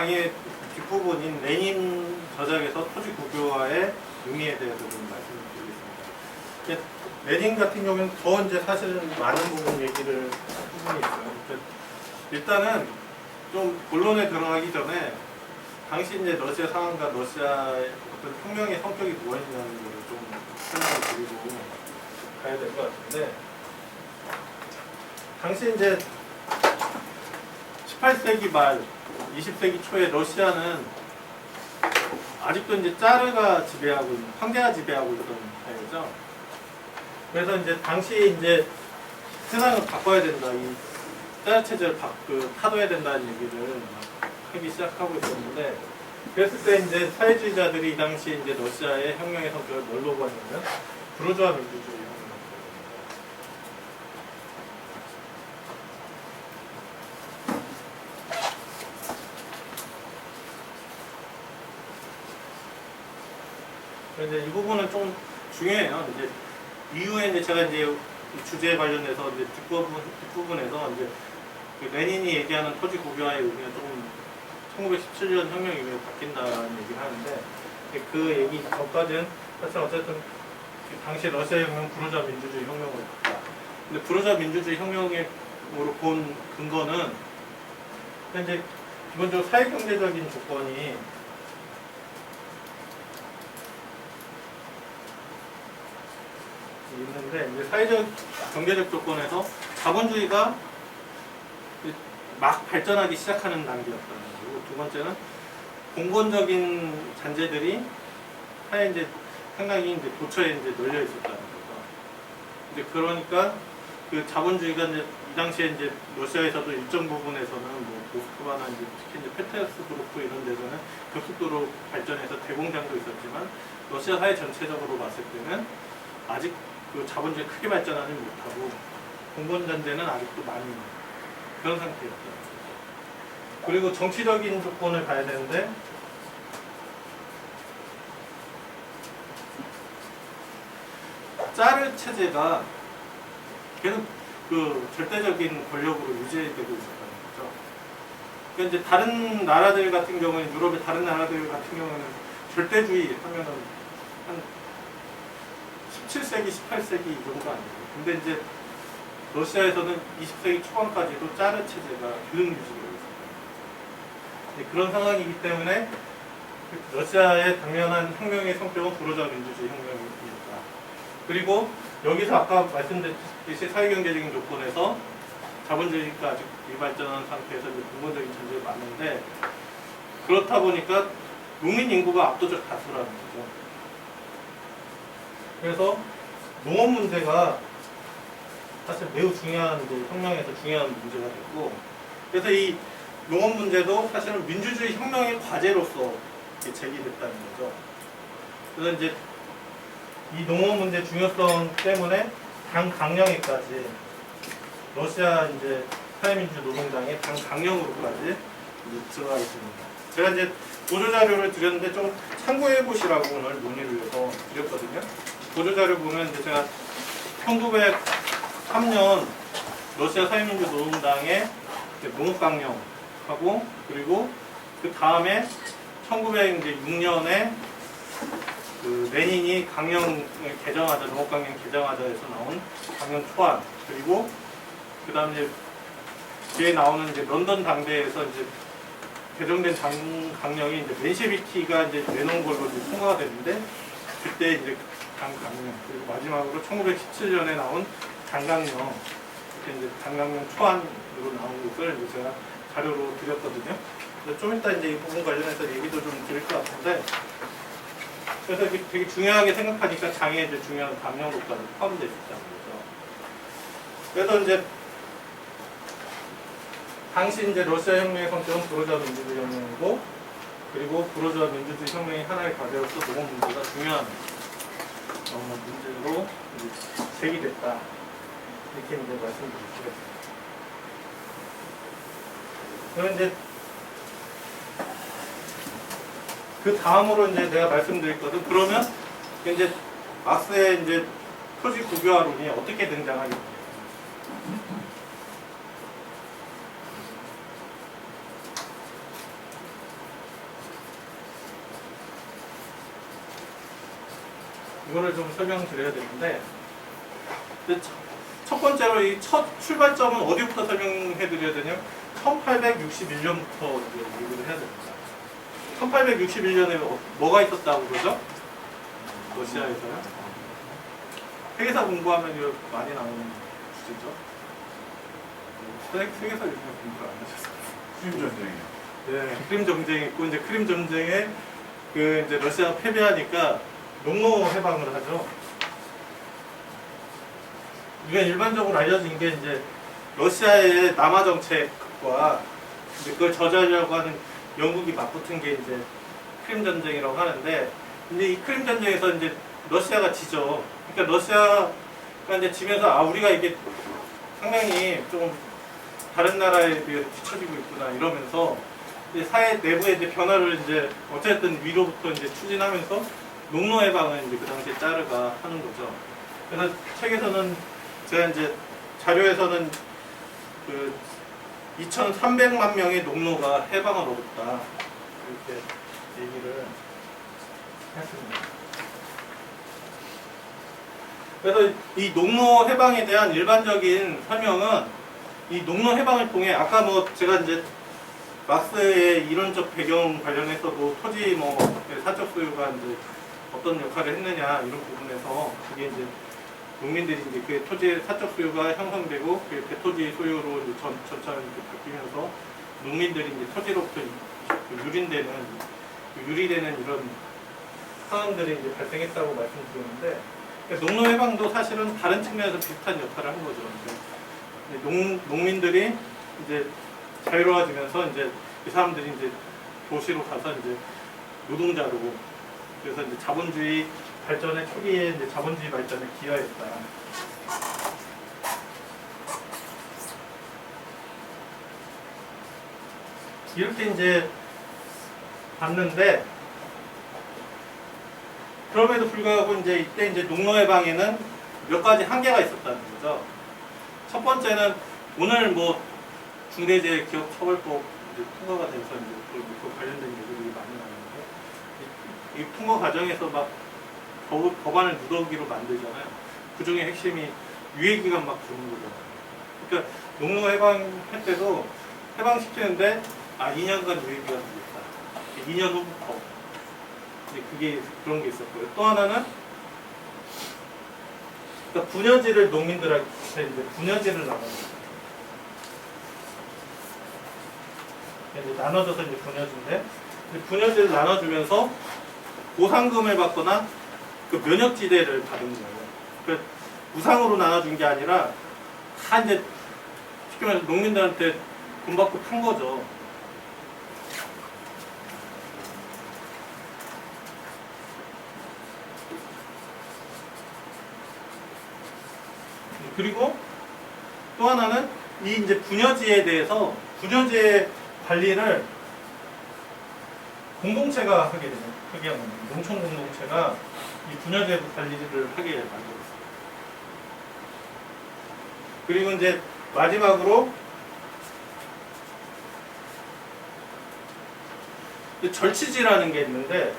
강의 뒷부분인 레닌 저작에서 토지 국유화의 의미에 대해서 좀 말씀드리겠습니다. 레닌 같은 경우는 더 이제 사실은 많은 부분 얘기를 할 부분이 있어요. 일단은 좀 본론에 들어가기 전에 당시 이제 러시아 상황과 러시아의 어떤 혁명의 성격이 무엇이냐는 것을 좀 설명을 드리고 가야 될 것 같은데, 당시 이제 18세기 말 20세기 초에 러시아는 아직도 이제 짜르가 지배하고 있는, 황제가 지배하고 있던 사회죠. 그래서 이제 당시 이제 세상을 바꿔야 된다, 이 짜르 체제를 타도해야 된다는 얘기를 막 하기 시작하고 있었는데, 그랬을 때 이제 사회주의자들이 이 당시 이제 러시아의 혁명의 성격을 뭘로 보았냐면 부르주아 민주주의 혁명. 그런데 이 부분은 좀 중요해요. 이제 이후에 이제 제가 이제 이 주제에 관련해서 이제 뒷부분에서 이제 그 레닌이 얘기하는 토지 국유화의 의미가 조금 1917년 혁명 이후에 바뀐다는 얘기를 하는데, 그 얘기 전까지는 사실 어쨌든 당시 러시아 혁명 부르주아 민주주의 혁명으로 봤다. 근데 부르주아 민주주의 혁명으로 본 근거는 이제 기본적으로 사회경제적인 조건이 있는데, 이제 사회적 경제적 조건에서 자본주의가 막 발전하기 시작하는 단계였다는 거고, 두 번째는 공권적인 잔재들이 하에 이제 상당히 이제 도처에 이제 널려 있었다는 거죠. 이제 그러니까 그 자본주의가 이제 이 당시에 이제 러시아에서도 일정 부분에서는 뭐 모스크바나 이제 특히 이제 페테르스부르크 이런 데서는 급속도로 발전해서 대공장도 있었지만, 러시아 사회 전체적으로 봤을 때는 아직 그 자본주의 크게 발전하지 못하고 공권 잔재는 아직도 많이 있는 그런 상태였다. 그리고 정치적인 조건을 봐야 되는데, 짜르 체제가 계속 그 절대적인 권력으로 유지되고 있었다는 거죠. 그러니까 이제 다른 나라들 같은 경우는, 유럽의 다른 나라들 같은 경우는 절대주의 하면은 한 17세기, 18세기 이 정도 아니에요. 근데 이제 러시아에서는 20세기 초반까지도 짜르 체제가 계속 유지되고 있어요. 그런 상황이기 때문에 러시아의 당면한 혁명의 성격은 부르주아 민주주의 혁명입니다. 그리고 여기서 아까 말씀드렸듯이 사회경제적인 조건에서 자본주의가 아직 미발전한 상태에서 이제 공권적인 전제가 많은데, 그렇다 보니까 농민 인구가 압도적 다수라는 거죠. 그래서 농업 문제가 사실 매우 중요한, 이제 혁명에서 중요한 문제가 됐고, 그래서 이 농업 문제도 사실은 민주주의 혁명의 과제로서 제기됐다는 거죠. 그래서 이제 이 농업 문제 중요성 때문에 당 강령에까지, 러시아 이제 사회민주노동당의 당 강령으로까지 이제 들어가 있습니다. 제가 이제 보조자료를 드렸는데 좀 참고해 보시라고 오늘 논의를 해서 드렸거든요. 보조자료 보면 이제 제가 1903년 러시아 사회민주노동당의 농업강령하고, 그리고 그 다음에 1906년에 그 레닌이 강령을 개정하자, 농업강령 개정하자에서 나온 강령 초안, 그리고 그 다음에 이제 뒤에 나오는 이제 런던 당대에서 이제 개정된 강령이 이제 멘셰비키가 이제 내놓은 걸로 이제 통과가 됐는데, 그때 이제 강령, 그리고 마지막으로 1917년에 나온 단강령, 이렇게 이제 단강령 초안으로 나온 것을 이제 제가 자료로 드렸거든요. 좀 이따 이제 이 부분 관련해서 얘기도 좀 드릴 것 같은데, 그래서 되게 중요하게 생각하니까 장에 이제 중요한 강령으로까지 포함되어 있다는 거죠. 그래서 이제 당시 이제 러시아 혁명의 성격은 부르주아 민주주의 혁명이고, 그리고 부르주아 민주주의 혁명의 하나의 과제로서 농업 문제가 중요한 문제로 제기됐다. 이렇게 이제 말씀드리겠습니다. 그럼 이제 그 다음으로 이제 내가 말씀드릴 것은, 그러면 이제 막스의 이제 토지 국유화론이 어떻게 등장하게 됩니까? 이거를 좀 설명드려야 되는데, 근데 첫 번째로 이 첫 출발점은 어디부터 설명해드려야 되냐면 1861년부터 이제 얘기를 해야 됩니다. 1861년에 뭐가 있었다고 그러죠? 러시아에서요? 세계사 공부하면 이거 많이 나오는 주제죠. 세계사 요즘에 공부를 안 하셨어요. 크림 전쟁이요. 네, 크림 전쟁이 있고 이제 크림 전쟁에 그 이제 러시아가 패배하니까 농노 해방을 하죠. 이게 일반적으로 알려진 게 이제 러시아의 남하 정책과 이제 그걸 저지하려고 하는 영국이 맞붙은 게 이제 크림 전쟁이라고 하는데, 이제 이 크림 전쟁에서 이제 러시아가 지죠. 그러니까 러시아가 이제 지면서 아 우리가 이게 상당히 좀 다른 나라에 비해서 뒤처지고 있구나 이러면서 이제 사회 내부의 이제 변화를 이제 어쨌든 위로부터 이제 추진하면서 농노 해방을 이제 그 당시에 짜르가 하는 거죠. 그래서 책에서는 제가 이제 자료에서는 그 2,300만 명의 농노가 해방을 얻었다 이렇게 얘기를 했습니다. 그래서 이 농노 해방에 대한 일반적인 설명은 이 농노 해방을 통해 아까 뭐 제가 이제 막스의 이론적 배경 관련해서도 토지 뭐 사적 소유가 이제 어떤 역할을 했느냐 이런 부분에서 그게 이제 농민들이 이제 그 토지의 사적 소유가 형성되고 그 대토지 소유로 이제 점차 이렇게 바뀌면서 농민들이 이제 토지로부터 유리되는 이런 상황들이 이제 발생했다고 말씀드렸는데, 그러니까 농노 해방도 사실은 다른 측면에서 비슷한 역할을 한 거죠. 농민들이 이제 자유로워지면서 이제 이 사람들이 이제 도시로 가서 이제 노동자로, 그래서 이제 자본주의 발전의 초기에 이제 자본주의 발전에 기여했다. 이렇게 이제 봤는데, 그럼에도 불구하고 이제 이때 이제 농노 해방에는 몇 가지 한계가 있었다는 거죠. 첫 번째는 오늘 뭐 중대재해기업처벌법 이제 통과가 돼서 이제 그 관련된 얘기들이 많이 나오는데, 이 통과 과정에서 막 법안을 누더기로 만들잖아요. 그 중에 핵심이 유예기간 막 주는 거잖아요. 그러니까 농노 해방할 때도 해방시키는데 2년간 유예기간 주겠다. 2년 후부터. 이제 그게 그런 게 있었고요. 또 하나는 그러니까 분여지를 농민들한테 이제 분여지를 나눠줘요. 이제 나눠줘서 이제 분여지인데, 분여지를 나눠주면서 보상금을 받거나 그 면역지대를 받은 거예요. 그러니까 무상으로 나눠준 게 아니라 다 이제 쉽게 말해서 농민들한테 돈 받고 판 거죠. 그리고 또 하나는 이 이제 분여지에 대해서 분여지의 관리를 공동체가 하게 되는, 크게 하면 농촌 공동체가 이 분여지 관리를 하게 만들었어요. 그리고 이제 마지막으로 절치지라는 게 있는데,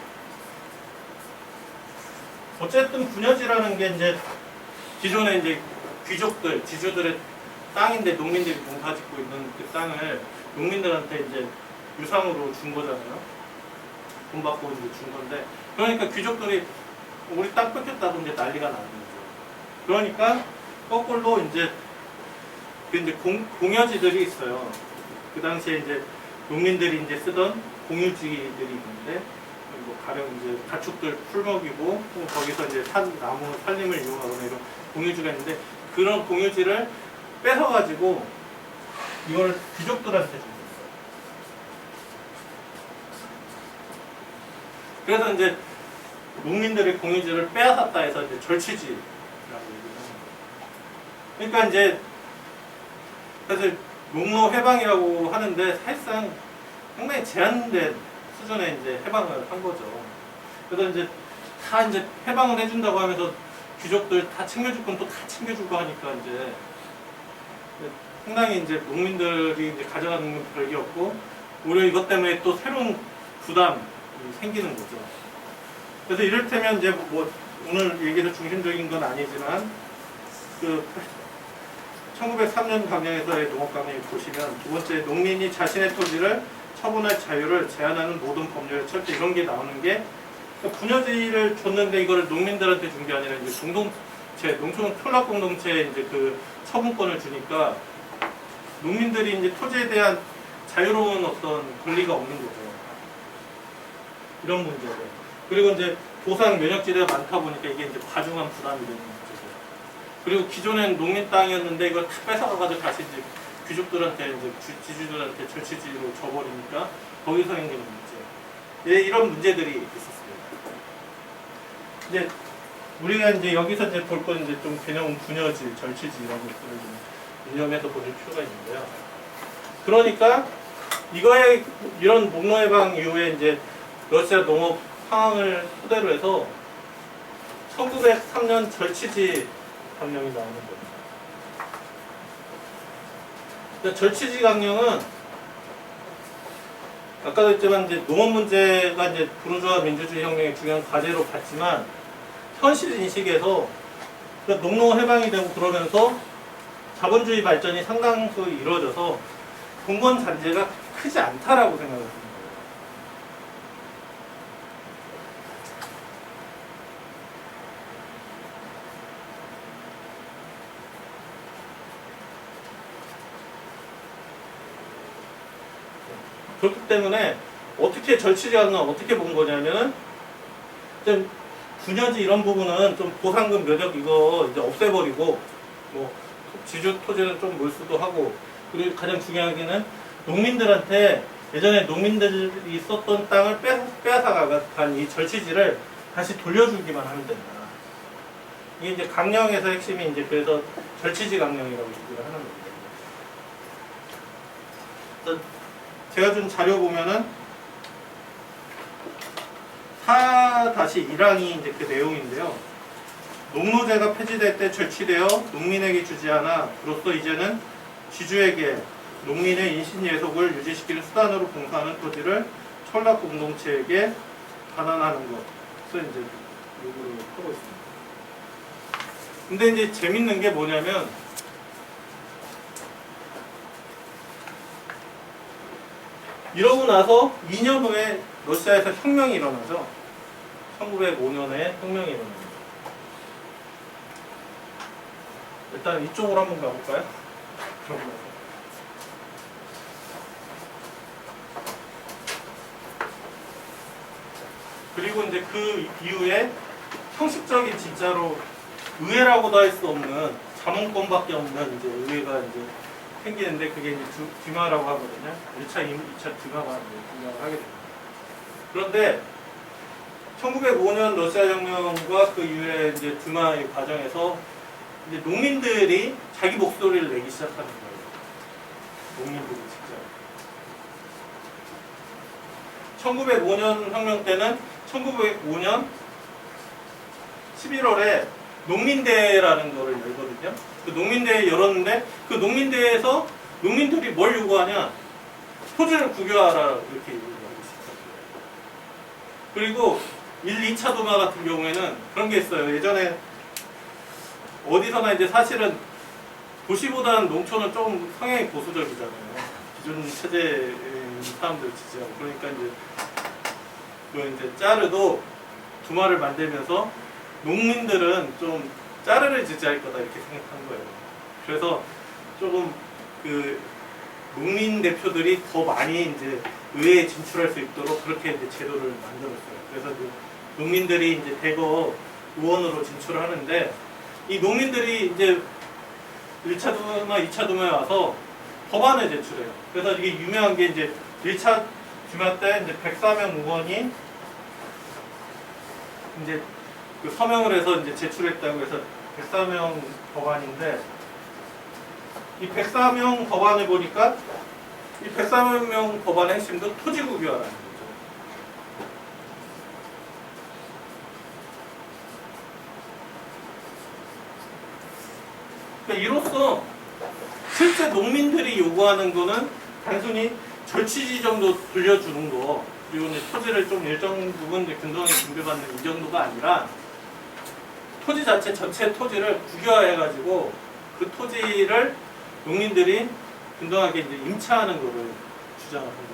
어쨌든 분여지라는 게 이제 기존에 이제 귀족들, 지주들의 땅인데 농민들이 농사짓고 있는 그 땅을 농민들한테 이제 유상으로 준 거잖아요. 돈 받고 이제 준 건데, 그러니까 귀족들이 우리 땅 뺏겼다고 이제 난리가 나는 거죠. 그러니까 거꾸로 이제 공여지들이 있어요. 그 당시에 이제 농민들이 이제 쓰던 공유지들이 있는데, 뭐 가령 이제 가축들 풀 먹이고 거기서 이제 나무 산림을 이용하거나 이런 공유지가 있는데, 그런 공유지를 뺏어가지고 이걸 귀족들한테 줍니다. 그래서 이제 농민들의 공유지를 빼앗았다 해서 이제 절취지라고 얘기를 합니다. 그러니까 이제 사실 농노 해방이라고 하는데 사실상 상당히 제한된 수준의 이제 해방을 한 거죠. 그래서 이제 다 이제 해방을 해준다고 하면서 귀족들 다 챙겨줄 건 또 다 챙겨주고 하니까 이제 상당히 이제 농민들이 이제 가져가는 건 별게 없고, 오히려 이것 때문에 또 새로운 부담이 생기는 거죠. 그래서 이를테면 이제 뭐 오늘 얘기의 중심적인 건 아니지만 그 1903년 강령에서의 농업 강령을 보시면 두 번째 농민이 자신의 토지를 처분할 자유를 제한하는 모든 법률의 철제 이런 게 나오는 게 그러니까 분여지를 줬는데 이거를 농민들한테 준 게 아니라 이제 공동체 농촌 촌락 공동체에 이제 그 처분권을 주니까 농민들이 이제 토지에 대한 자유로운 어떤 권리가 없는 거죠. 이런 문제들. 그리고 이제 보상 면역지대가 많다 보니까 이게 이제 과중한 부담이 되는 문제죠. 그리고 기존엔 농민 땅이었는데 이걸 다 뺏어가가지고 다시 이제 귀족들한테 이제 지주들한테 절치지로 줘버리니까 거기서 생기는 문제. 예, 이런 문제들이 있었습니다. 이제 우리가 이제 여기서 이제 볼 건 이제 좀 개념 분여지, 절치지 이런 것들을 좀 유념해서 볼 필요가 있는데요. 그러니까 이거에 이런 목로 해방 이후에 이제 러시아 농업 상황을 토대로 해서 1903년 절치지 강령이 나오는 겁니다. 그러니까 절치지 강령은 아까도 했지만 이제 농업 문제가 이제 부르주아 민주주의 혁명의 중요한 과제로 봤지만 현실 인식에서 그러니까 농농 해방이 되고 그러면서 자본주의 발전이 상당수 이루어져서 공건 잔재가 크지 않다라고 생각합니다. 그렇기 때문에 어떻게 절치지하는 어떻게 본 거냐면은 좀 분여지 이런 부분은 좀 보상금 면역 이거 이제 없애버리고 뭐 지주 토지는 좀 몰수도 하고 그리고 가장 중요한 게는 농민들한테 예전에 농민들이 썼던 땅을 빼앗아간 이 절치지를 다시 돌려주기만 하면 된다. 이게 이제 강령에서 핵심이 이제 그래서 절치지 강령이라고 얘기를 하는 겁니다. 제가 준 자료 보면은 4-1항이 이제 그 내용인데요. 농노제가 폐지될 때 절취되어 농민에게 주지 않아 그로써 이제는 지주에게 농민의 인신예속을 유지시키는 수단으로 봉사하는 토지를 촌락 공동체에게 반환하는 것을 이제 요구를 하고 있습니다. 근데 이제 재밌는 게 뭐냐면 이러고 나서 2년 후에 러시아에서 혁명이 일어나죠. 1905년에 혁명이 일어납니다. 일단 이쪽으로 한번 가볼까요? 그리고 이제 그 이후에 형식적인 진짜로 의회라고도 할 수 없는 자문권밖에 없는 이제 의회가 이제 생기는데 그게 이제 듀마라고 하거든요. 1차, 2차 듀마가 등장을 하게 됩니다. 그런데 1905년 러시아 혁명과 그 이후에 이제 듀마의 과정에서 이제 농민들이 자기 목소리를 내기 시작하는 거예요. 농민들이 직접. 1905년 혁명 때는 1905년 11월에 농민대회라는 거를 열거든요. 그 농민대회 열었는데 그 농민대회에서 농민들이 뭘 요구하냐? 토지를 국유하라 이렇게 요구하고 있어요. 그리고 1, 2차 도마 같은 경우에는 그런 게 있어요. 예전에 어디서나 이제 사실은 도시보다는 농촌은 좀 성향이 보수적이잖아요. 기존 체제의 사람들 지지하고 그러니까 이제 그 이제 짜르도 두마를 만들면서 농민들은 좀 짜르를 지지할 거다 이렇게 생각한 거예요. 그래서 조금 그 농민 대표들이 더 많이 이제 의회에 진출할 수 있도록 그렇게 이제 제도를 만들었어요. 그래서 이제 농민들이 이제 대거 의원으로 진출하는데 이 농민들이 이제 1차 도마, 2차 도마에 와서 법안을 제출해요. 그래서 이게 유명한 게 이제 1차 주마 때 이제 104명 의원이 이제 그 서명을 해서 이제 제출했다고 해서 104명 법안인데 이 104명 법안을 보니까 이 104명 법안의 핵심도 토지국유화라는 거죠. 그러니까 이로써 실제 농민들이 요구하는 거는 단순히 절취지 정도 돌려주는 거 그리고 이제 토지를 좀 일정 부분 이제 근동에 분배받는 이 정도가 아니라 토지 자체 전체 토지를 국유화해가지고 그 토지를 농민들이 균등하게 이제 임차하는 거를 주장을 한 거죠.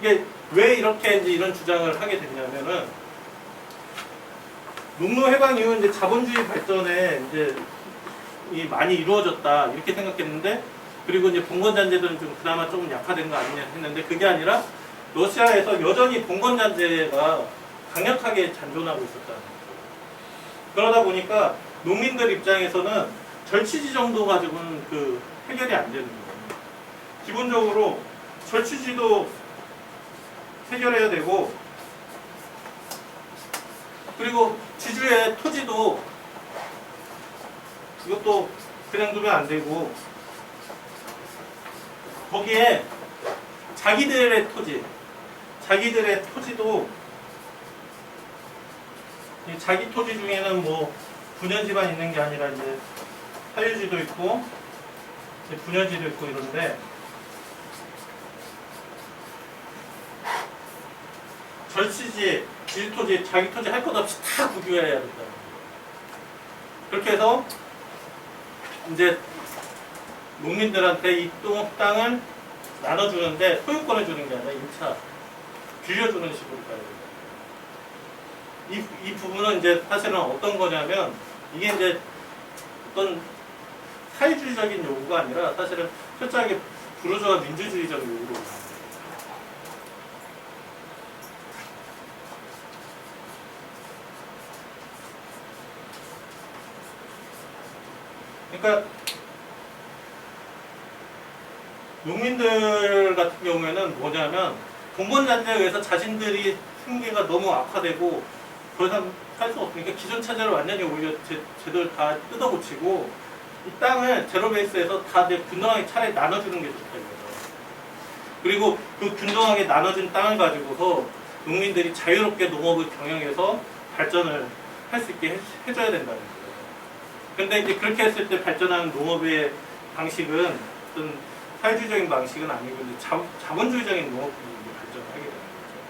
이게 왜 이렇게 이제 이런 주장을 하게 됐냐면은 농노 해방 이후 이제 자본주의 발전에 이제 이 많이 이루어졌다 이렇게 생각했는데, 그리고 이제 봉건 잔재들은 좀 그나마 조금 약화된 거 아니냐 했는데, 그게 아니라 러시아에서 여전히 봉건 잔재가 강력하게 잔존하고 있었다는 거죠. 그러다 보니까 농민들 입장에서는 절취지 정도 가지고는 그 해결이 안 되는 거예요. 기본적으로 절취지도 해결해야 되고, 그리고 지주의 토지도 이것도 그냥 두면 안 되고, 거기에 자기들의 토지도 자기 토지 중에는 뭐 분연지만 있는 게 아니라 이제 사유지도 있고 이제 분연지도 있고 이런데, 절취지, 지주토지, 자기 토지 할 것 없이 다 국유화해야 된다. 그렇게 해서 이제 농민들한테 이 땅을 나눠주는데 소유권을 주는 게 아니라 임차, 빌려주는 식으로 가야 돼요. 이 부분은 이제 사실은 어떤 거냐면, 이게 이제 어떤 사회주의적인 요구가 아니라 사실은 철저하게 부르주아 민주주의적 요구로 가요. 그러니까 농민들 같은 경우에는 뭐냐면, 봉건잔재에 의해서 자신들이 생계가 너무 악화되고 더 이상 살 수 없으니까 기존 차제를 완전히 오히려 제대로 다 뜯어고치고 이 땅을 제로 베이스에서 다 균등하게 차라리 나눠주는 게 좋다 이거죠. 그리고 그 균등하게 나눠진 땅을 가지고서 농민들이 자유롭게 농업을 경영해서 발전을 할 수 있게 해줘야 된다는 거예요. 근데 이제 그렇게 했을 때 발전하는 농업의 방식은 어떤 사회주의적인 방식은 아니고 이제 자본주의적인 농업이 발전을 하게 되는 거죠.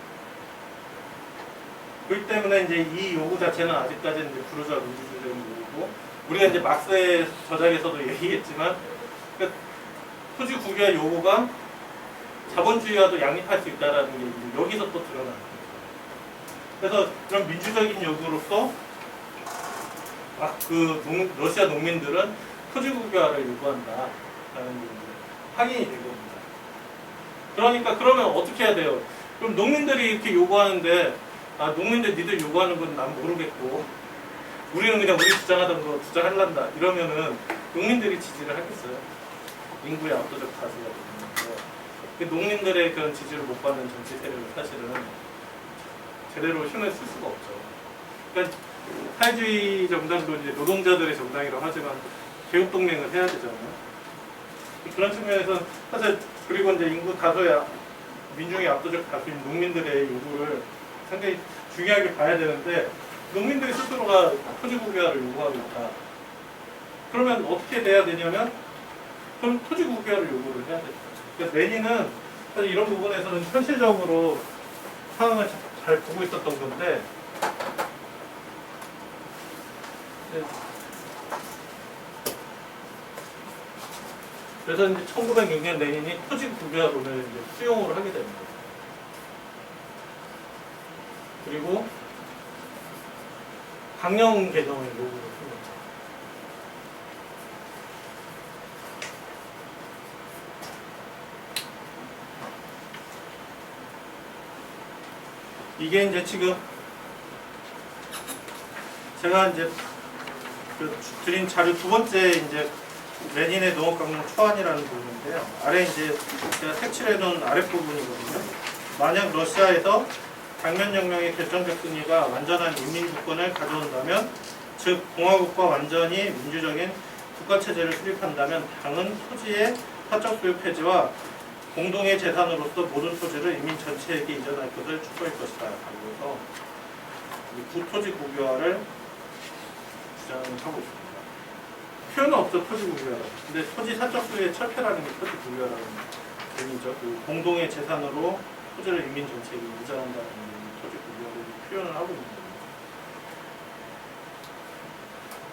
그렇기 때문에 이제 이 요구 자체는 아직까지는 이제 부르주아 민주주의적인 요구고, 우리가 이제 막스의 저작에서도 얘기했지만, 그러니까 토지 국유화 요구가 자본주의와도 양립할 수 있다는 게 이제 여기서 또 드러나는 거죠. 그래서 그런 민주적인 요구로서 러시아 농민들은 토지 국유화를 요구한다라는 게 확인이 된 겁니다. 그러니까 그러면 어떻게 해야 돼요? 그럼 농민들이 이렇게 요구하는데, 농민들 니들 요구하는 건 난 모르겠고 우리는 그냥 우리 주장하던 거 주장하려다 이러면은 농민들이 지지를 하겠어요? 인구의 압도적 다수가 되는데, 농민들의 그런 지지를 못 받는 정치 세력은 사실은 제대로 힘을 쓸 수가 없죠. 그러니까 사회주의 정당도 이제 노동자들의 정당이라고 하지만 개혁동맹을 해야 되잖아요. 그런 측면에서 사실, 그리고 이제 인구 다수의 민중의 압도적 다수인 농민들의 요구를 상당히 중요하게 봐야 되는데, 농민들이 스스로가 토지 국유화를 요구하고 있다. 그러면 어떻게 돼야 되냐면, 그럼 토지 국유화를 요구를 해야 됩니다. 그래서 레닌은 사실 이런 부분에서는 현실적으로 상황을 잘 보고 있었던 건데, 그래서 이제 1906년 레닌이 토지 국유화론을 이제 수용을 하게 됩니다. 그리고 강령 개정을 요구를 합니다. 이게 이제 지금 제가 이제 드린 자료 두 번째 이제 레닌의 농업강령 초안이라는 부분인데요. 아래 이제 제가 색칠해 놓은 아랫부분이거든요. 만약 러시아에서 당면혁명의 결정적 승리가 완전한 인민주권을 가져온다면, 즉 공화국과 완전히 민주적인 국가체제를 수립한다면 당은 토지의 사적 소유 폐지와 공동의 재산으로서 모든 토지를 인민 전체에게 이전할 것을 추구할 것이다. 그래서 구토지 국유화를 주장을 하고 있습니다. 표현은 없죠, 토지 국유화. 근데 토지 사적 소유의 철폐라는 게 토지 국유화라는 의미죠. 그 공동의 재산으로 토지를 인민 전체에게 이전한다는 토지 국유화를 표현을 하고 있는 겁니다.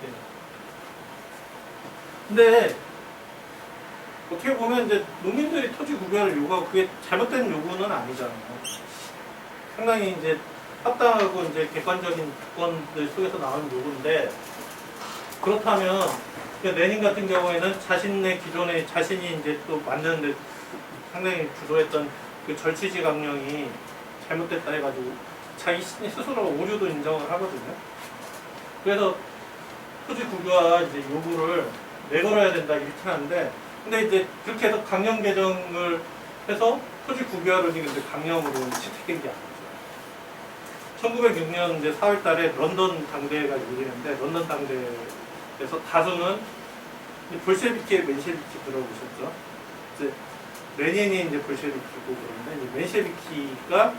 네. 근데 어떻게 보면 이제 농민들이 토지 구별을 요구하고 그게 잘못된 요구는 아니잖아요. 상당히 이제 합당하고 이제 객관적인 조건들 속에서 나오는 요구인데, 그렇다면 레닌 같은 경우에는 자신의 기존에 자신이 이제 또 만드는데 상당히 주도했던 그 절취지 강령이 잘못됐다 해가지고 자기 스스로 오류도 인정을 하거든요. 그래서 토지 국유화 이제 요구를 내걸어야 된다 이렇게 하는데, 근데 이제 그렇게 해서 강령 개정을 해서 토지 국유화론이 근데 강령으로 채택된 게 아니죠. 1906년 이제 4월달에 런던 당대회가 열리는데, 런던 당대에서 다수는 볼셰비키의 맨셰비키 들어보셨죠? 이제 레닌이 이제 볼셰비키고 그러는데, 이제 맨셰비키가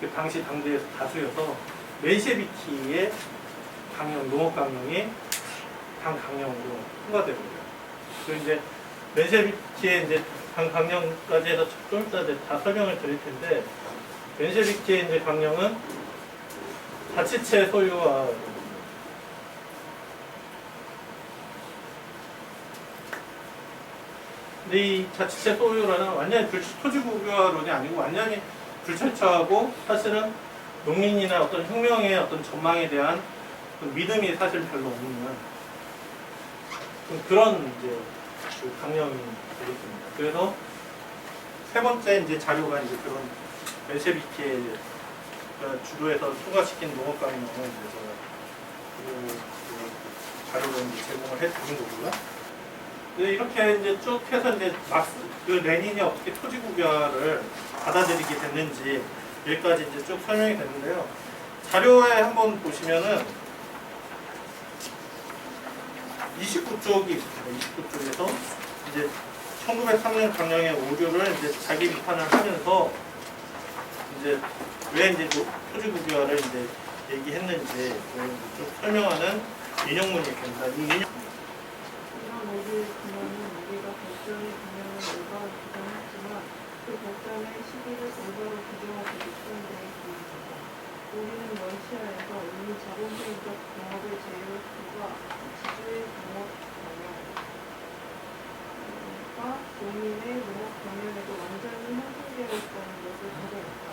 그 당시 당대에서 다수여서 맨셰비키의 강령, 농업 강령이 당 강령으로 통과되고요. 그리고 이제 맨셰비키의 이제 당 강령까지 해서 좀 이따 다 설명을 드릴 텐데, 맨셰비키의 이제 강령은 자치체 소유화. 근데 이 자치체 소유라는 완전히 토지 국유화론이 아니고 완전히 불철저하고, 사실은 농민이나 어떤 혁명의 어떤 전망에 대한 믿음이 사실 별로 없는 그런 이제 그 강령이 되겠습니다. 그래서 세 번째 이제 자료가 이제 그런 맨셰비키의 주도해서 통과시킨 농업 강령을 이제 제가 그 자료로 이제 제공을 해드린 거고요. 이렇게 이제 쭉 해서 이제 그 레닌이 어떻게 토지 국유화를 받아들이게 됐는지 여기까지 이제 쭉 설명이 됐는데요. 자료에 한번 보시면은 29쪽이 있습니다. 29쪽에서 이제 1903년 강령의 오류를 이제 자기 비판을 하면서 이제 왜 이제 토지 국유화를 이제 얘기했는지 좀 설명하는 인용문이 있습니다. 이 인용 이런 오류의 근원은 우리가 발전의 방향을 올바로 규정했지만 그 발전의 시기를 올바로 규정하지 못한 데에 보입니다. 우리는 러시아에서 이미 자본주의적 농업의 제휴와 지주의 농업 경영과 농민의 농업 경영에도 완전히 형성되어 있다는 것을 발견했다.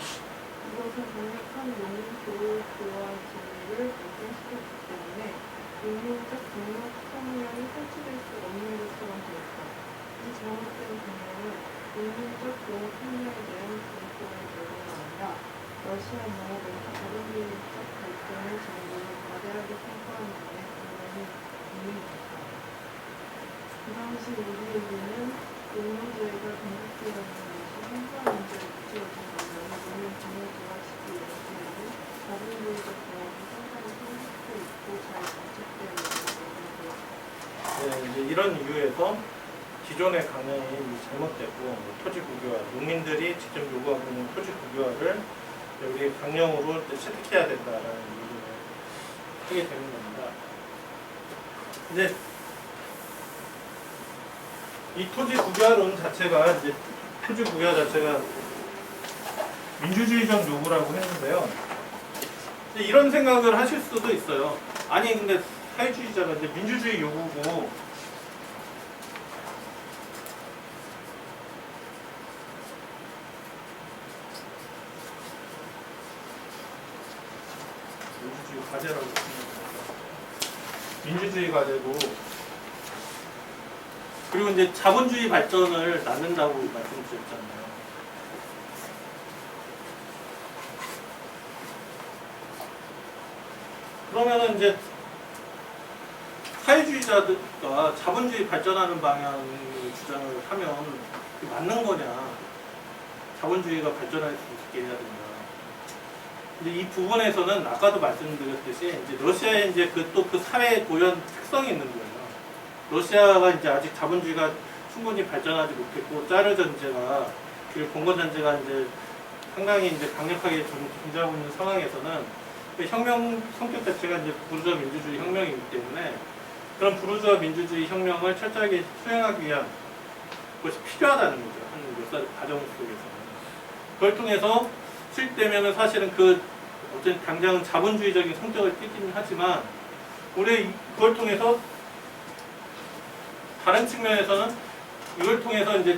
이것은 강력한 농민 교육과 진리를 발전시켰기 때문에 농민적 농업혁명이 설치될 수 없는 것처럼 보였다. 이 잘못된 경영은 농민적 농업혁명에 대한 공포의 결과가 아니라 러시아 농업에서 자본주의적 발전의 정도를 거대하게 평가하는 데에 분명히 의미있다. 그 당시 우리에게는 농노제가 건국되어있는 것이 현저한 문제를 붙여진 반면에 농민 분노제와 시기 연수에는 자본주의적 경험이 상당히 성숙해 있고 잘 정착되어 있는 것으로 보였다. 이제 이런 이유에서 기존의 강령이 잘못됐고, 토지 국유화, 농민들이 직접 요구하고 있는 토지 국유화를 우리 강령으로 채택해야 된다라는 이유를 하게 되는 겁니다. 이제 이 토지 국유화론 자체가 이제 토지 국유화 자체가 민주주의적 요구라고 했는데요. 이런 생각을 하실 수도 있어요. 아니 근데 사회주의자가 이제 민주주의 요구고 민주주의 과제라고 생각합니다. 민주주의 과제고, 그리고 이제 자본주의 발전을 낳는다고 말씀드렸잖아요. 그러면은 이제 사회주의자들과 자본주의 발전하는 방향을 주장을 하면 그게 맞는 거냐? 자본주의가 발전할 수 있게 해야 된다. 근데 이 부분에서는 아까도 말씀드렸듯이 이제 러시아의 이제 그 사회 고유한 특성이 있는 거예요. 러시아가 이제 아직 자본주의가 충분히 발전하지 못했고, 짜르 전제가 그리고 봉건 전제가 이제 상당히 이제 강력하게 존재하고 있는 상황에서는 혁명 성격 자체가 이제 부르주아 민주주의 혁명이기 때문에 그런 부르주아 민주주의 혁명을 철저하게 수행하기 위한 것이 필요하다는 거죠. 한 몇 살 과정 속에서는. 그걸 통해서 수립되면은 사실은 그 어쨌든 당장은 자본주의적인 성격을 띠긴 하지만 우리 이걸 통해서 다른 측면에서는 이걸 통해서 이제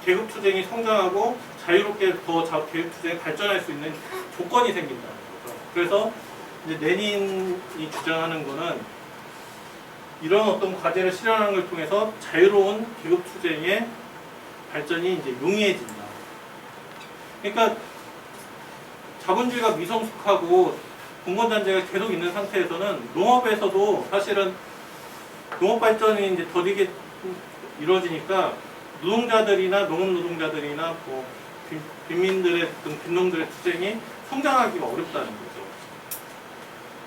계급투쟁이 성장하고 자유롭게 더 계급투쟁이 발전할 수 있는 조건이 생긴다는 거죠. 그래서 이제 레닌이 주장하는 거는 이런 어떤 과제를 실현하는 걸 통해서 자유로운 계급투쟁의 발전이 이제 용이해진다. 그러니까 자본주의가 미성숙하고 공권단체가 계속 있는 상태에서는 농업에서도 사실은 농업 발전이 이제 더디게 이루어지니까 노동자들이나 농업 노동자들이나 뭐 빈민들의 어떤 빈농들의 투쟁이 성장하기가 어렵다는 거죠.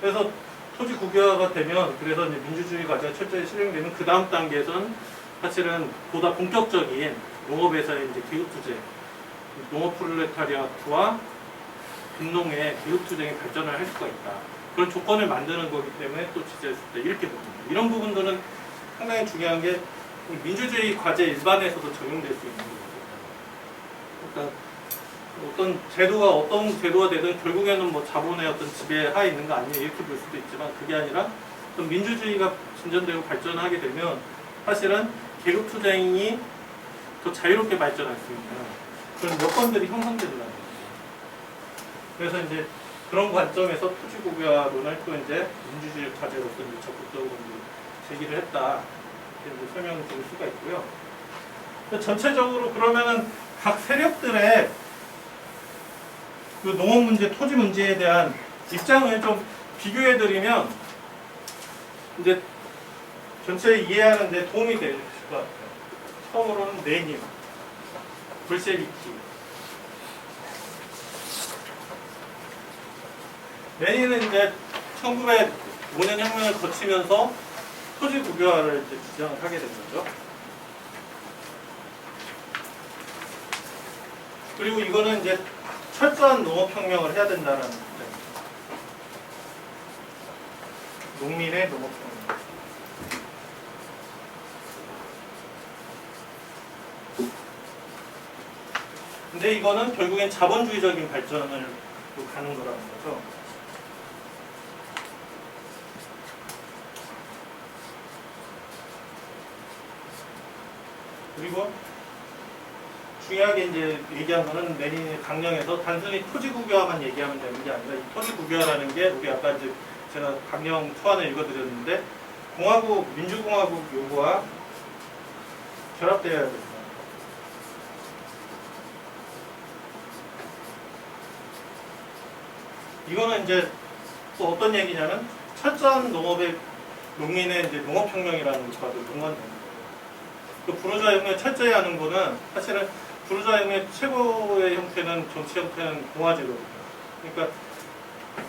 그래서 토지 국유화가 되면 그래서 이제 민주주의 과제가 철저히 실행되는 그 다음 단계에서는 사실은 보다 본격적인 농업에서의 이제 계급투쟁, 농업 프롤레타리아트와 빈농의 계급투쟁이 발전을 할 수가 있다. 그런 조건을 만드는 거기 때문에 또 지지했을 때 이렇게 봅니다. 이런 부분들은 상당히 중요한 게 민주주의 과제 일반에서도 적용될 수 있는 거거든요. 그러니까 어떤 제도가 되든 결국에는 뭐 자본의 어떤 지배하에 있는 거 아니에요 이렇게 볼 수도 있지만 그게 아니라 어떤 민주주의가 진전되고 발전하게 되면 사실은 계급투쟁이 더 자유롭게 발전할 수 있는 그런 여건들이 형성된다는 거죠. 그래서 이제 그런 관점에서 토지국유화론을 또 이제 민주주의 과제로서 이제 적극적으로 제기를 했다 이렇게 이제 설명을 드릴 수가 있고요. 전체적으로 그러면은 각 세력들의 그 농업 문제, 토지 문제에 대한 입장을 좀 비교해드리면 이제 전체 이해하는 데 도움이 될 것 같아요. 처음으로는 레닌, 볼셰비키. 레닌은 이제 1905년 혁명을 거치면서 토지 국유화를 이제 주장을 하게 된 거죠. 그리고 이거는 이제 철저한 농업혁명을 해야 된다는 입장입니다. 농민의 농업혁명. 근데 이거는 결국엔 자본주의적인 발전을 가는 거라는 거죠. 그리고 중요하게 이제 얘기한 거는 레닌의 강령에서 단순히 토지 국유화만 얘기하면 되는 게 아니라 이 토지 국유화라는 게 우리 아까 이제 제가 강령 초안을 읽어드렸는데 공화국, 민주공화국 요구와 결합되어야 됩니다. 이거는 이제 또 어떤 얘기냐면 철저한 농업의 농민의 이제 농업혁명이라는 것과도 연관됩니다. 그 부르주아 혁명을 철저히 하는 거는 사실은 부르주아 혁명의 최고의 형태는 정치 형태는 공화제거든요. 그러니까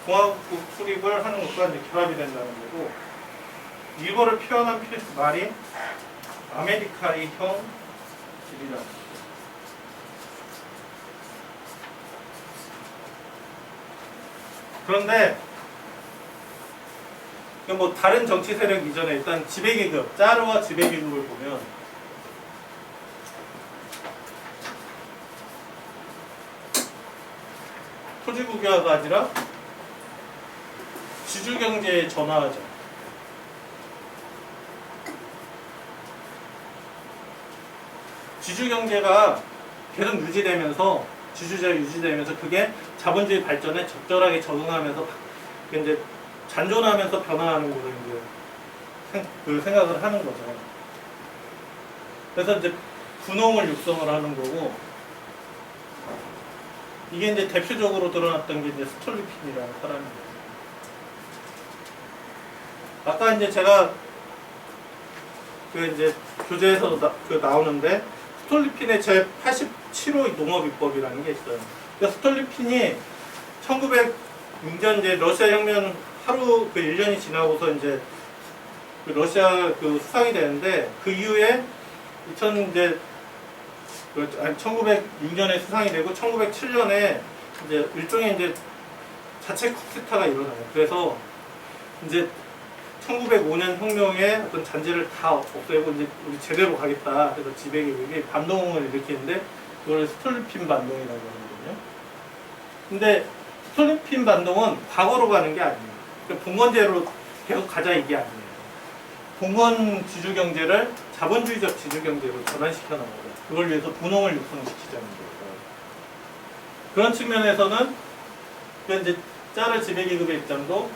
공화국 수립을 하는 것과 이제 결합이 된다는 거고 이거를 표현한 말이 아메리카의 형질이라는 거죠. 그런데 뭐 다른 정치 세력 이전에 일단 지배계급, 짜르와 지배계급을 보면 토지국유화가 아니라 지주경제에 전환하죠. 지주경제가 계속 유지되면서 지주제가 유지되면서 그게 자본주의 발전에 적절하게 적응하면서 이제 잔존하면서 변화하는 거를 이제 그 생각을 하는 거죠. 그래서 이제 분홍을 육성을 하는 거고 이게 이제 대표적으로 드러났던 게 이제 스톨리핀이라는 사람입니다. 아까 이제 제가 그 이제 교재에서도 나오는데 스톨리핀의 제 87호 농업입법이라는 게 있어요. 그러니까 스톨리핀이 1906년 이제 러시아 혁명 하루 그 1년이 지나고서 이제 그 러시아 그 수상이 되는데 그 이후에 1906년에 수상이 되고 1907년에 이제 일종의 이제 자체 쿠데타가 일어나요. 그래서 이제 1905년 혁명의 어떤 잔재를 다 없애고 이제 우리 제대로 가겠다. 그래서 지배계급이 반동을 일으키는데 그걸 스톨리핀 반동이라고 하거든요. 근데 스톨리핀 반동은 과거로 가는 게 아니에요. 그러니까 봉건제로 계속 가자 이게 아니에요. 봉건 지주 경제를 자본주의적 지주 경제로 전환시켜 나가고 그걸 위해서 분홍을 육성시키자는 거예요. 그런 측면에서는 이제 짜르 지배계급의 입장도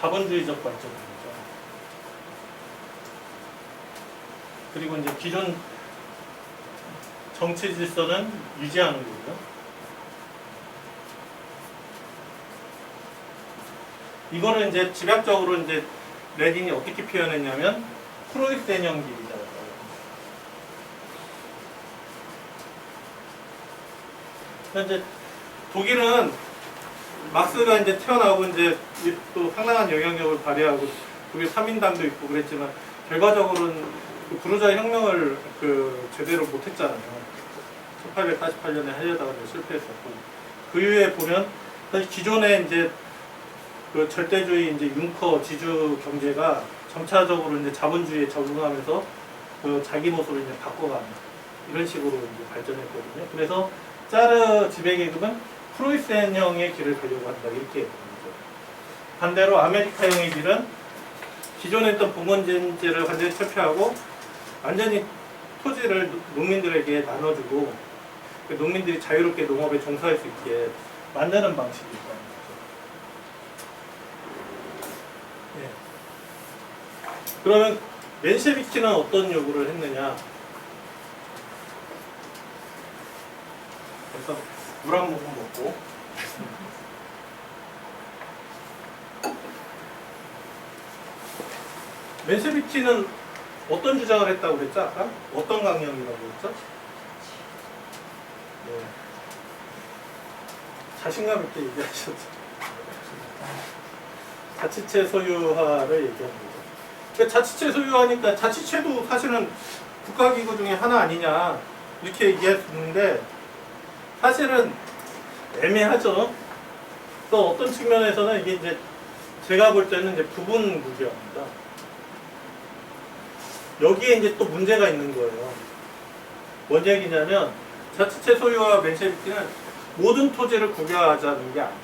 자본주의적 관점입니다. 그리고 이제 기존 정치 질서는 유지하는 거고요. 이거를 이제 집약적으로 이제 레닌이 어떻게 표현했냐면 프로이센형 길이다. 이제 독일은 막스가 이제 태어나고 이제 또 상당한 영향력을 발휘하고 독일 3인당도 있고 그랬지만 결과적으로는 그 부르주아 혁명을 그 제대로 못했잖아요. 1888년에 하려다가 이제 실패했었고 그 이후에 보면 사실 기존의 이제 그 절대주의 이제 융커 지주 경제가 점차적으로 이제 자본주의에 적응하면서 그 자기 모습을 이제 바꿔가는 이런 식으로 이제 발전했거든요. 그래서 짜르 지배계급은 프로이센형의 길을 가려고 한다 이렇게 얘기합니다. 반대로 아메리카형의 길은 기존에 있던 봉건제를 완전히 철폐하고 완전히 토지를 농민들에게 나눠주고 그 농민들이 자유롭게 농업에 종사할 수 있게 만드는 방식이 있다는 거죠. 네. 그러면 맨셰비키는 어떤 요구를 했느냐? 그래서 물 한 모금 먹고 맨셰비키는 어떤 주장을 했다고 그랬죠? 아까? 어떤 강령이라고 그랬죠? 네. 자신감 있게 얘기하셨죠. 자치체 소유화를 얘기한 거죠. 그러니까 자치체 소유화니까 자치체도 사실은 국가기구 중에 하나 아니냐 이렇게 얘기할 수 있는데 사실은 애매하죠. 또 어떤 측면에서는 이게 이제 제가 볼 때는 이제 부분 구별입니다. 여기에 이제 또 문제가 있는 거예요. 뭔 얘기냐면 자치체 소유와 맨셰비키는 모든 토지를 국유화하자는 게 아니에요.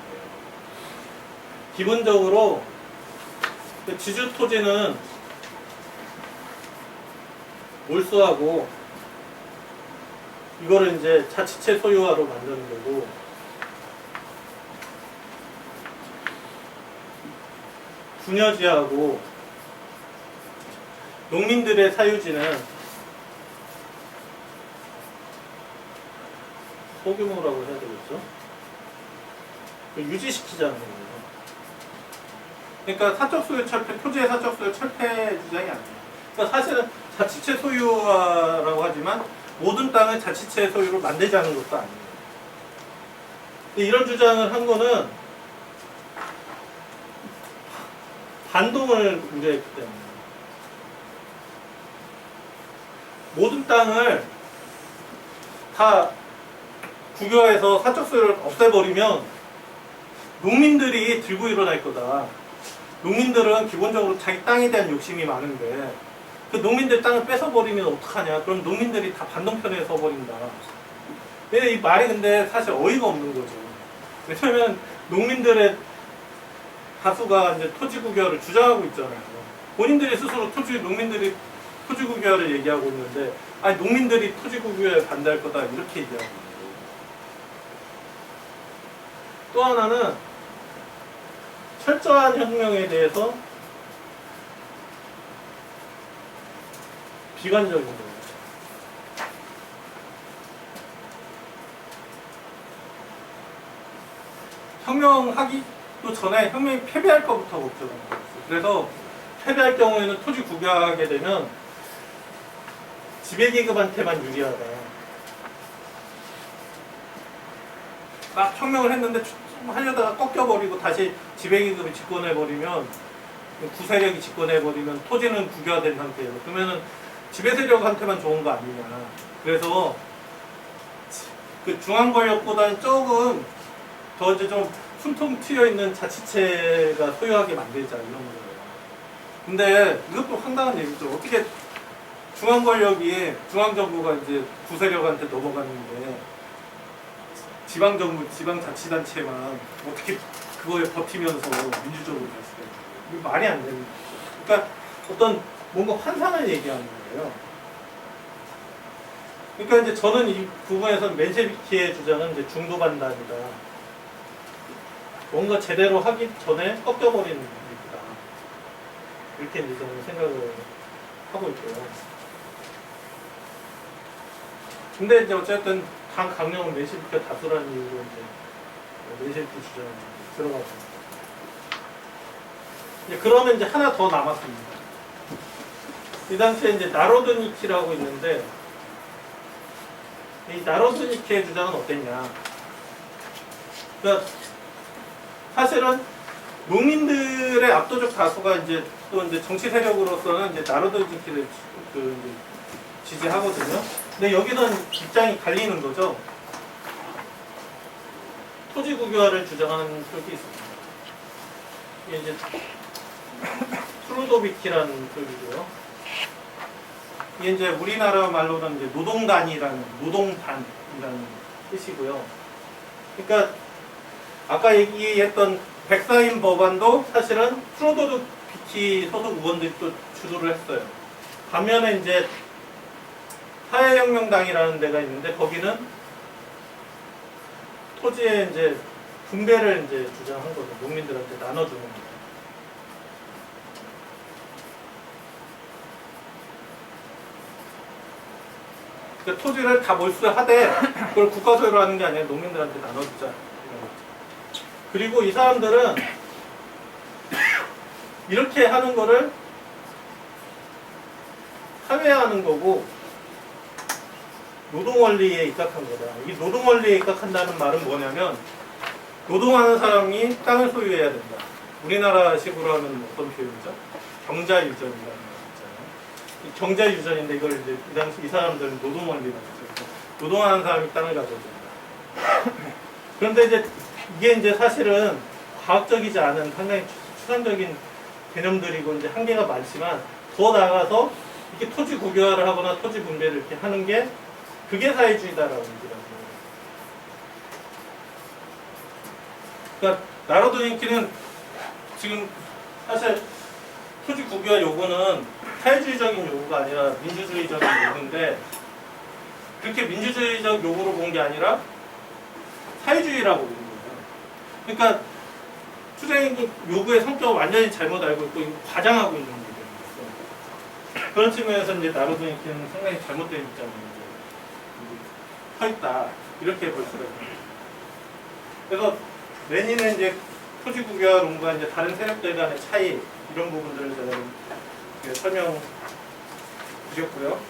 기본적으로 지주 토지는 몰수하고 이거를 이제 자치체 소유화로 만드는 거고 분여지하고 농민들의 사유지는 소규모라고 해야 되겠죠? 유지시키자는 거예요. 그러니까 사적 소유 철폐, 토지의 사적 소유 철폐 주장이 아니에요. 그러니까 사실은 자치체 소유화라고 하지만 모든 땅을 자치체 소유로 만들자는 것도 아니에요. 근데 이런 주장을 한 거는 반동을 우려했기 때문에 모든 땅을 다 국유화해서 사적 소유를 없애버리면 농민들이 들고 일어날 거다. 농민들은 기본적으로 자기 땅에 대한 욕심이 많은데 그 농민들 땅을 뺏어버리면 어떡하냐. 그럼 농민들이 다 반동편에 서버린다. 이 말이 근데 사실 어이가 없는 거죠. 왜냐면 농민들의 다수가 이제 토지국유화를 주장하고 있잖아요. 본인들이 스스로 농민들이 토지국유화를 얘기하고 있는데 아니 농민들이 토지국유화에 반대할 거다 이렇게 얘기하고 있는 거예요. 또 하나는 철저한 혁명에 대해서 비관적인 거예요. 혁명하기도 전에 혁명이 패배할 것부터 걱정을 했어요. 그래서 패배할 경우에는 토지 국유화하게 되면 지배계급한테만 유리하다. 막 혁명을 했는데 하려다가 꺾여버리고 다시 지배계급이 집권해버리면 구세력이 집권해버리면 토지는 국유화된 상태예요. 그러면은 지배세력한테만 좋은 거 아니냐. 그래서 그 중앙권력보다는 조금 더 이제 좀 숨통 트여 있는 자치체가 소유하게 만들자 이런 거예요. 근데 이것도 황당한 얘기죠. 어떻게 중앙권력이 중앙정부가 이제 구세력한테 넘어갔는데 지방정부, 지방자치단체만 어떻게 그거에 버티면서 민주적으로 갔어요. 이게 말이 안 되는 거죠. 그러니까 어떤 뭔가 환상을 얘기하는 거예요. 그러니까 이제 저는 이 부분에서 맨셰비키의 주장은 이제 중도반단이다. 뭔가 제대로 하기 전에 꺾여버리는 일이다. 이렇게 이제 저는 생각을 하고 있고요. 근데 이제 어쨌든 당 강령은 맨셰비키가 다수라는 이유로 이제 맨셰비키 주장이 들어가고 있습니다. 그러면 이제 하나 더 남았습니다. 이 당시에 이제 나로드니키라고 있는데 이 나로드니키의 주장은 어땠냐? 그러니까 사실은 농민들의 압도적 다수가 이제 또 이제 정치 세력으로서는 이제 나로드니키를 이제 지지하거든요. 근데 여기서는 입장이 갈리는 거죠. 토지 국유화를 주장하는 쪽이 있습니다. 이게 이제 트루도비키라는 쪽이고요. 이게 이제 우리나라 말로는 이제 노동단이라는 뜻이고요. 그러니까 아까 얘기했던 백사인 법안도 사실은 트루도비키 소속 의원들이 또 주도를 했어요. 반면에 이제 사회혁명당이라는 데가 있는데 거기는 토지의 이제 분배를 이제 주장한 거죠. 농민들한테 나눠주는 거. 그러니까 토지를 다 몰수하되 그걸 국가 소유로 하는 게 아니라 농민들한테 나눠주자. 그리고 이 사람들은 이렇게 하는 거를 사회화하는 거고 노동원리에 입각한 거다. 이 노동원리에 입각한다는 말은 뭐냐면 노동하는 사람이 땅을 소유해야 된다. 우리나라식으로 하면 어떤 표현이죠? 경자유전이라는 거 있잖아요. 경자유전인데 이걸 이제 이 당시 이 사람들은 노동원리라고 했죠. 노동하는 사람이 땅을 가져야 된다. 그런데 이게 이제 사실은 과학적이지 않은 상당히 추상적인 개념들이고 이제 한계가 많지만 더 나아가서 이렇게 토지 국유화를 하거나 토지 분배를 이렇게 하는 게 그게 사회주의다라고 얘기하는 거예요. 그러니까 나로드니키는 지금 사실 토지 국유화 요구는 사회주의적인 요구가 아니라 민주주의적인 요구인데 그렇게 민주주의적 요구로 본 게 아니라 사회주의라고 보는 거예요. 그러니까 투쟁 요구의 성격을 완전히 잘못 알고 있고 과장하고 있는 거예요. 그런 측면에서 이제 나로드니키는 상당히 잘못된 입장을 서 있다 이렇게 볼 수가 있습니다. 그래서 레닌은 이제 토지 국유화론과 이제 다른 세력들 간의 차이 이런 부분들을 제가 좀 설명 드렸고요.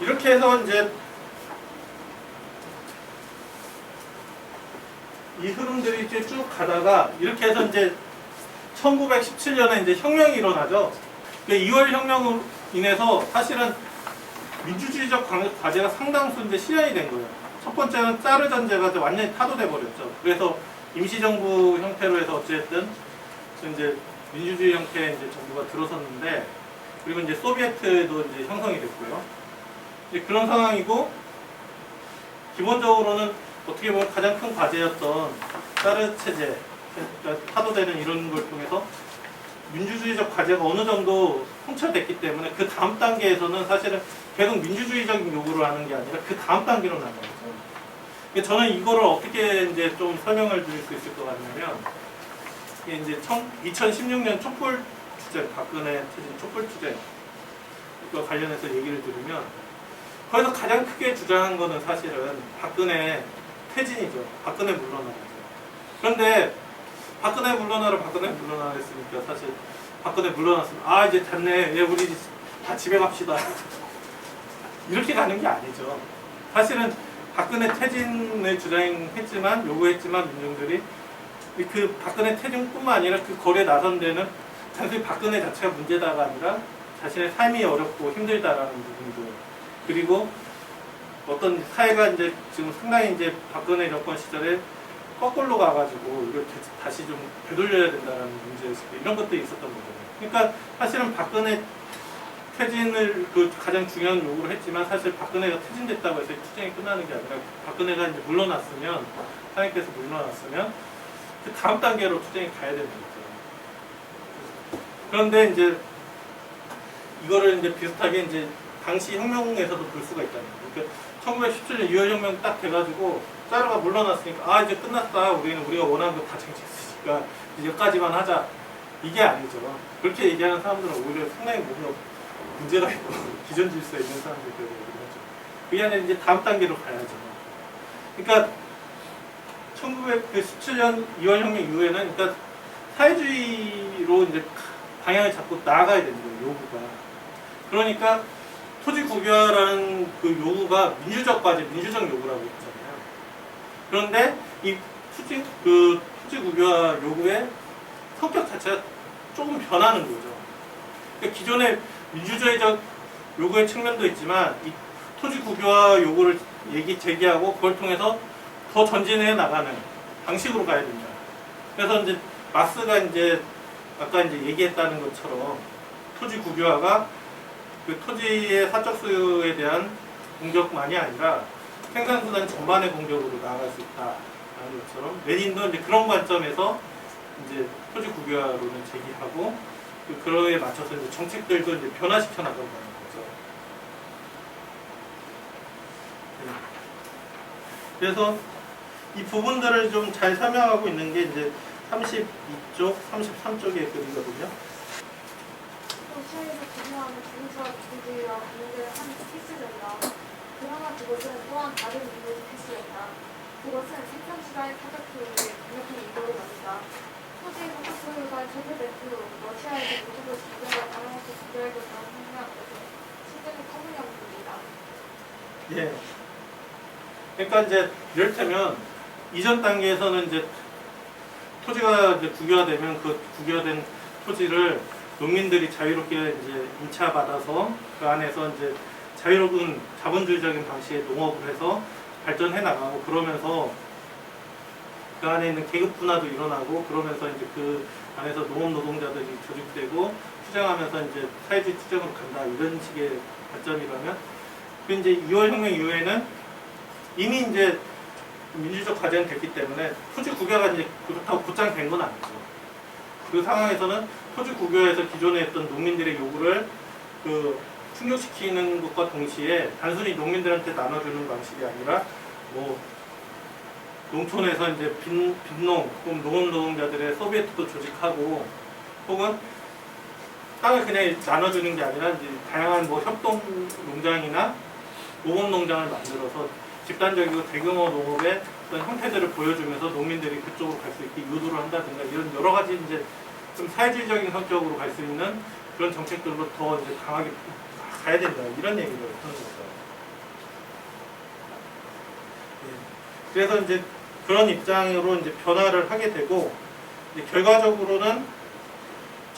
이렇게 해서 이제 이 흐름들이 이제 쭉 가다가 이렇게 해서 이제 1917년에 이제 혁명이 일어나죠. 2월 혁명으로 인해서 사실은 민주주의적 과제가 상당수 이제 실현이 된 거예요. 첫 번째는 짜르 전제가 완전히 타도돼 버렸죠. 그래서 임시정부 형태로 해서 어쨌든 이제 민주주의 형태의 이제 정부가 들어섰는데 그리고 이제 소비에트도 이제 형성이 됐고요. 이제 그런 상황이고 기본적으로는 어떻게 보면 가장 큰 과제였던 짜르 체제, 그러니까 타도되는 이런 걸 통해서 민주주의적 과제가 어느 정도 통찰됐기 때문에 그 다음 단계에서는 사실은 계속 민주주의적인 요구를 하는 게 아니라 그 다음 단계로 나가죠. 저는 이거를 어떻게 이제 좀 설명을 드릴 수 있을 것 같냐면 이게 이제 2016년 촛불 투쟁, 박근혜 퇴진 촛불 투쟁 이거 관련해서 얘기를 들으면 거기서 가장 크게 주장한 거는 사실은 박근혜 퇴진이죠. 박근혜 물러나라죠. 그런데 박근혜 물러나라 했으니까 사실 박근혜 물러났으면 아 이제 됐네. 예, 우리 다 집에 갑시다. 이렇게 가는 게 아니죠. 사실은 박근혜 퇴진을 주장했지만 요구했지만 민중들이 그 박근혜 퇴진뿐만 아니라 그 거리에 나선 데는 단순히 박근혜 자체가 문제다가 아니라 자신의 삶이 어렵고 힘들다라는 부분도 그리고 어떤 사회가 이제 지금 상당히 이제 박근혜 정권 시절에 거꾸로 가가지고 이걸 다시 좀 되돌려야 된다는 문제의식 이런 것들이 있었던 거죠. 그러니까 사실은 박근혜 퇴진을 그 가장 중요한 요구를 했지만 사실 박근혜가 퇴진됐다고 해서 투쟁이 끝나는 게 아니라 박근혜가 이제 물러났으면 탄핵돼서 물러났으면 그 다음 단계로 투쟁이 가야 되는 거죠. 그런데 이제 이거를 이제 비슷하게 이제 당시 혁명에서도 볼 수가 있다는 거예요. 그러니까 1917년 6월 혁명 딱 돼가지고 짜르가 물러났으니까 아 이제 끝났다. 우리가 원하는 거 다 쟁취했으니까 이제 여기까지만 하자. 이게 아니죠. 그렇게 얘기하는 사람들은 오히려 상당히 뭔가 문제가 있고 기존 질서에 있는 사람들이 되는 거죠. 그게 아니라 이제 다음 단계로 가야죠. 그러니까 1917년 2월 혁명 이후에는 그러니까 사회주의로 이제 방향을 잡고 나아가야 되는 거예요. 요구가. 그러니까 토지 국유화라는 그 요구가 민주적 과제, 민주적 요구라고 했잖아요. 그런데 이 토지 국유화 요구의 성격 자체가 조금 변하는 거죠. 그러니까 기존의 민주주의적 요구의 측면도 있지만 이 토지 국유화 요구를 제기하고 그걸 통해서 더 전진해 나가는 방식으로 가야 된다. 그래서 이제 마스가 이제 아까 이제 얘기했다는 것처럼 토지 국유화가 그 토지의 사적 소유에 대한 공격만이 아니라 생산수단 전반의 공격으로 나아갈 수 있다라는 것처럼 레닌도 이제 그런 관점에서 이제 토지 국유화론을 제기하고 그거에 맞춰서 이제 정책들도 이제 변화시켜 나간다는 거죠. 네. 그래서 이 부분들을 좀 잘 설명하고 있는 게 이제 32쪽, 33쪽의 글이거든요. 시에서 기준하는 주민사 주민들과 관련된 한 필수적이다. 그러나 그것은 또한 다른 이유의 필수적이다. 그것은 생산수단의 사적소유에 강력한 이유를 가진다. 토지의 사적소유가 제재된 후 러시아에서 모두를 지배와 다양하게 지배하겠다는 생각한 것은 실제는 터무니없는 일이다. 예. 그러니까 이제 이를테면 이전 단계에서는 이제 토지가 이제 국유화되면 그 국유화된 토지를 농민들이 자유롭게 이제 임차받아서 그 안에서 이제 자유로운 자본주의적인 방식의 농업을 해서 발전해 나가고 그러면서 그 안에 있는 계급 분화도 일어나고 그러면서 이제 그 안에서 농업 노동자들이 조직되고 투쟁하면서 이제 사회주의 투쟁으로 간다 이런 식의 발전이라면 그 이제 2월 혁명 이후에는 이미 이제 민주적 과제는 됐기 때문에 토지 국유화가 이제 그렇다고 곧장 된 건 아니죠. 그 상황에서는 토지 국유화에서 기존에 했던 농민들의 요구를 그 충족시키는 것과 동시에 단순히 농민들한테 나눠주는 방식이 아니라 뭐 농촌에서 이제 빈농 혹은 농업 노동자들의 소비에트도 조직하고 혹은 땅을 그냥 나눠주는 게 아니라 이제 다양한 뭐 협동 농장이나 모범 농장을 만들어서 집단적이고 대규모 농업의 어떤 형태들을 보여주면서 농민들이 그쪽으로 갈 수 있게 유도를 한다든가 이런 여러 가지 이제 좀 사회주의적인 성격으로 갈 수 있는 그런 정책들로 더 이제 강하게 가야 된다 이런 얘기를 하는 거죠. 예. 그래서 이제 그런 입장으로 이제 변화를 하게 되고 이제 결과적으로는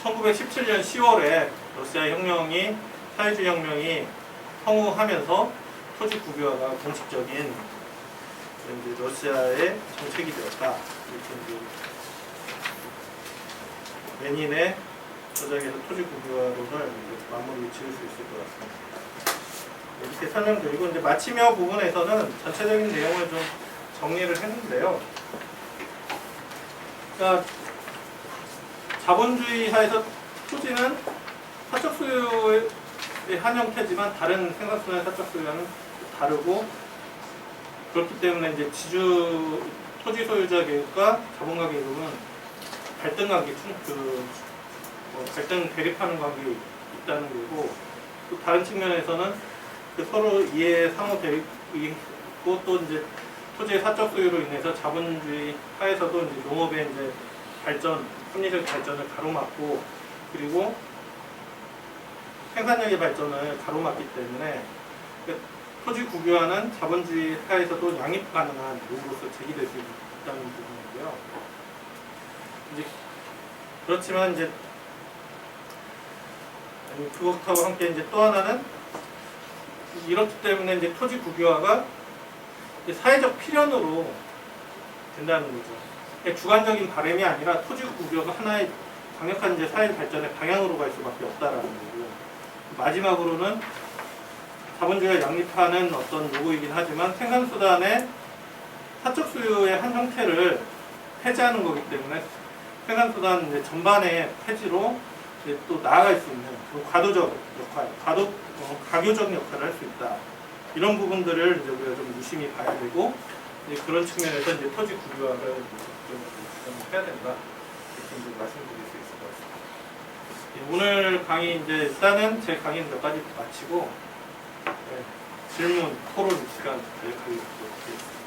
1917년 10월에 러시아 혁명이 사회주의 혁명이 성공하면서 토지 국유화가 공식적인 이제 러시아의 정책이 되었다. 이렇게 이제 레닌의 저작에서 토지 국유화론을 마무리 지을 수 있을 것 같습니다. 이렇게 설명드리고 이제 마치며 부분에서는 전체적인 내용을 좀 정리를 했는데요. 그러니까 자본주의 하에서 토지는 사적 소유의 한 형태지만 다른 생산수단의 사적 소유와는 다르고 그렇기 때문에 이제 토지 소유자 계급과 자본가 계급은 갈등 관계, 갈등 대립하는 관계가 있다는 거고 또 다른 측면에서는 그 서로 이해 상호 대립이 있고 또 이제 토지의 사적 소유로 인해서 자본주의 하에서도 이제 농업의 이제 발전, 합리적 발전을 가로막고 그리고 생산력의 발전을 가로막기 때문에 토지 국유화는 자본주의 하에서도 양립 가능한 요구로서 제기될 수 있다는 부분이고요. 이제 그렇지만 이제 그것하고 함께 이제 또 하나는 이렇기 때문에 이제 토지 국유화가 이제 사회적 필연으로 된다는 거죠. 주관적인 바람이 아니라 토지 국유화가 하나의 강력한 이제 사회 발전의 방향으로 갈 수밖에 없다라는 거고요. 마지막으로는 자본주의가 양립하는 어떤 요구이긴 하지만 생산수단의 사적 소유의 한 형태를 폐지하는 거기 때문에 생산수단 이제 전반의 폐지로 이제 또 나아갈 수 있는 그런 과도적 역할, 가교적 역할을 할 수 있다. 이런 부분들을 이제 우리가 좀 유심히 봐야 되고 이제 그런 측면에서 이제 토지 국유화를 좀 해야 된다. 이렇게 이제 말씀드릴 수 있을 것 같습니다. 오늘 강의 이제 일단은 제 강의는 몇 가지 마치고 질문, 토론 시간 가지도록 하겠습니다.